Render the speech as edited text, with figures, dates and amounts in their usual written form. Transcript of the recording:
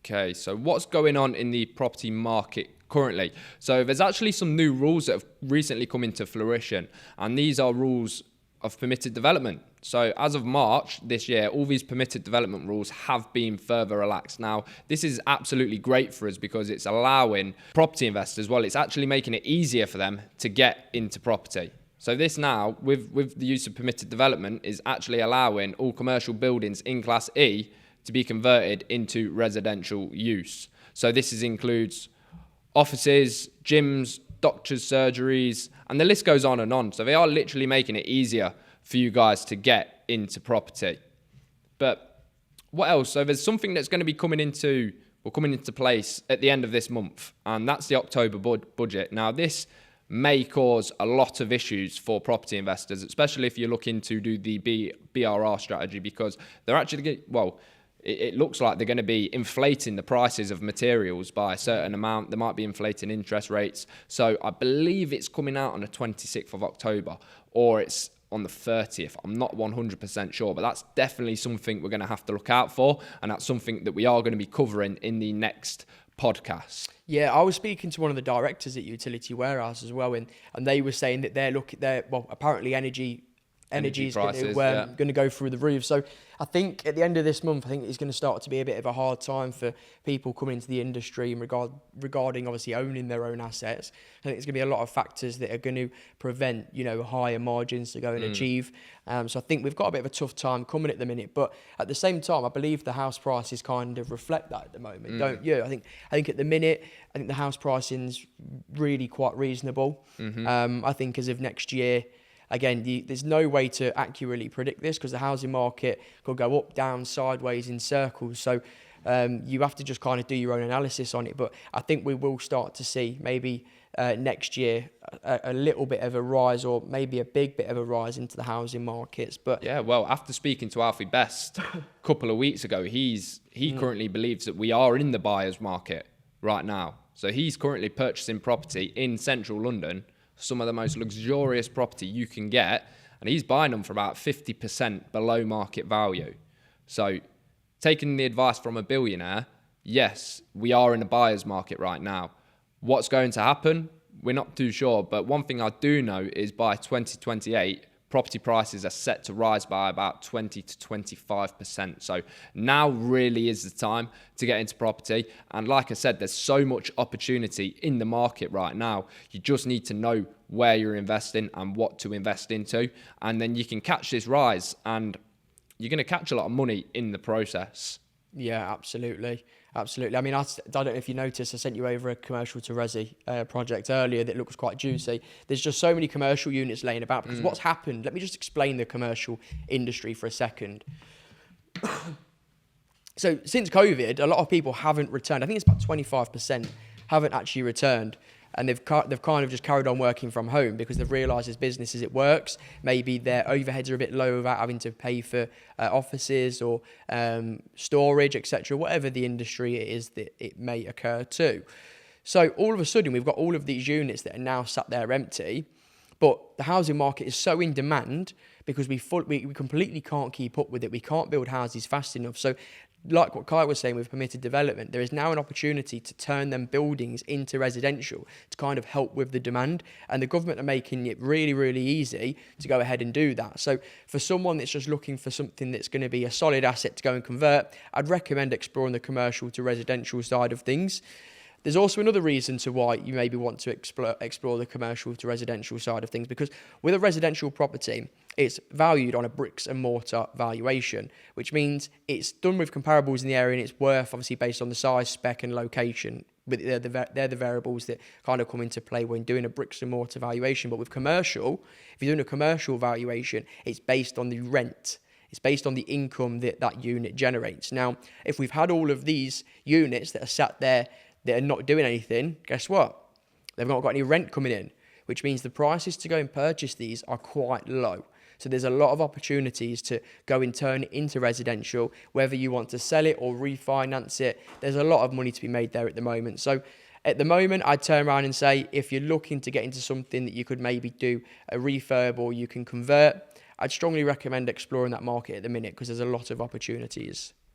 Okay, so what's going on in the property market currently? So there's actually some new rules that have recently come into fruition, and these are rules of permitted development. So as of March this year, all these permitted development rules have been further relaxed. Now, this is absolutely great for us because it's allowing property investors, well, it's actually making it easier for them to get into property. So this now, with the use of permitted development, is actually allowing all commercial buildings in Class E to be converted into residential use. So includes offices, gyms, doctors' surgeries, and the list goes on and on. So they are literally making it easier for you guys to get into property. But what else? So there's something that's going to be coming into place at the end of this month, and that's the October budget. Now, this may cause a lot of issues for property investors, especially if you're looking to do the BRR strategy, because they're actually, it looks like they're going to be inflating the prices of materials by a certain amount. They might be inflating interest rates. So I believe it's coming out on the 26th of October, or it's on the 30th. I'm not 100% sure, but that's definitely something we're going to have to look out for. And that's something that we are going to be covering in the next podcast. Yeah, I was speaking to one of the directors at Utility Warehouse as well, and they were saying that apparently energy is going to go through the roof. So I think at the end of this month, I think it's going to start to be a bit of a hard time for people coming into the industry and regarding obviously owning their own assets. I think there's going to be a lot of factors that are going to prevent, higher margins to go and achieve. So I think we've got a bit of a tough time coming at the minute. But at the same time, I believe the house prices kind of reflect that at the moment, don't you? I think at the minute, I think the house pricing's really quite reasonable. I think as of next year, again, there's no way to accurately predict this because the housing market could go up, down, sideways in circles. So you have to just kind of do your own analysis on it. But I think we will start to see maybe next year a little bit of a rise, or maybe a big bit of a rise into the housing markets. But yeah, well, after speaking to Alfie Best a couple of weeks ago, he currently believes that we are in the buyer's market right now. So he's currently purchasing property in central London, some of the most luxurious property you can get, and he's buying them for about 50% below market value. So taking the advice from a billionaire, yes, we are in the buyer's market right now. What's going to happen? We're not too sure, but one thing I do know is by 2028, property prices are set to rise by about 20 to 25%. So now really is the time to get into property. And like I said, there's so much opportunity in the market right now. You just need to know where you're investing and what to invest into. And then you can catch this rise, and you're going to catch a lot of money in the process. Yeah, absolutely. Absolutely. I mean, I don't know if you noticed, I sent you over a commercial to Resi project earlier that looks quite juicy. There's just so many commercial units laying about because what's happened, let me just explain the commercial industry for a second. So since COVID, a lot of people haven't returned. I think it's about 25% haven't actually returned. And they've kind of just carried on working from home because they've realised as businesses it works. Maybe their overheads are a bit low without having to pay for offices or storage, etc., whatever the industry it is that it may occur to. So all of a sudden, we've got all of these units that are now sat there empty, but the housing market is so in demand because we completely can't keep up with it. We can't build houses fast enough. So like what Kai was saying with permitted development, there is now an opportunity to turn them buildings into residential to kind of help with the demand. And the government are making it really, really easy to go ahead and do that. So for someone that's just looking for something that's going to be a solid asset to go and convert, I'd recommend exploring the commercial to residential side of things. There's also another reason to why you maybe want to explore the commercial to residential side of things, because with a residential property, it's valued on a bricks and mortar valuation, which means it's done with comparables in the area and it's worth obviously based on the size, spec and location. But they're the variables that kind of come into play when doing a bricks and mortar valuation. But with commercial, if you're doing a commercial valuation, it's based on the rent. It's based on the income that unit generates. Now, if we've had all of these units that are sat there that are not doing anything, guess what? They've not got any rent coming in, which means the prices to go and purchase these are quite low. So there's a lot of opportunities to go and turn it into residential, whether you want to sell it or refinance it. There's a lot of money to be made there at the moment. So at the moment, I'd turn around and say, if you're looking to get into something that you could maybe do a refurb or you can convert, I'd strongly recommend exploring that market at the minute because there's a lot of opportunities.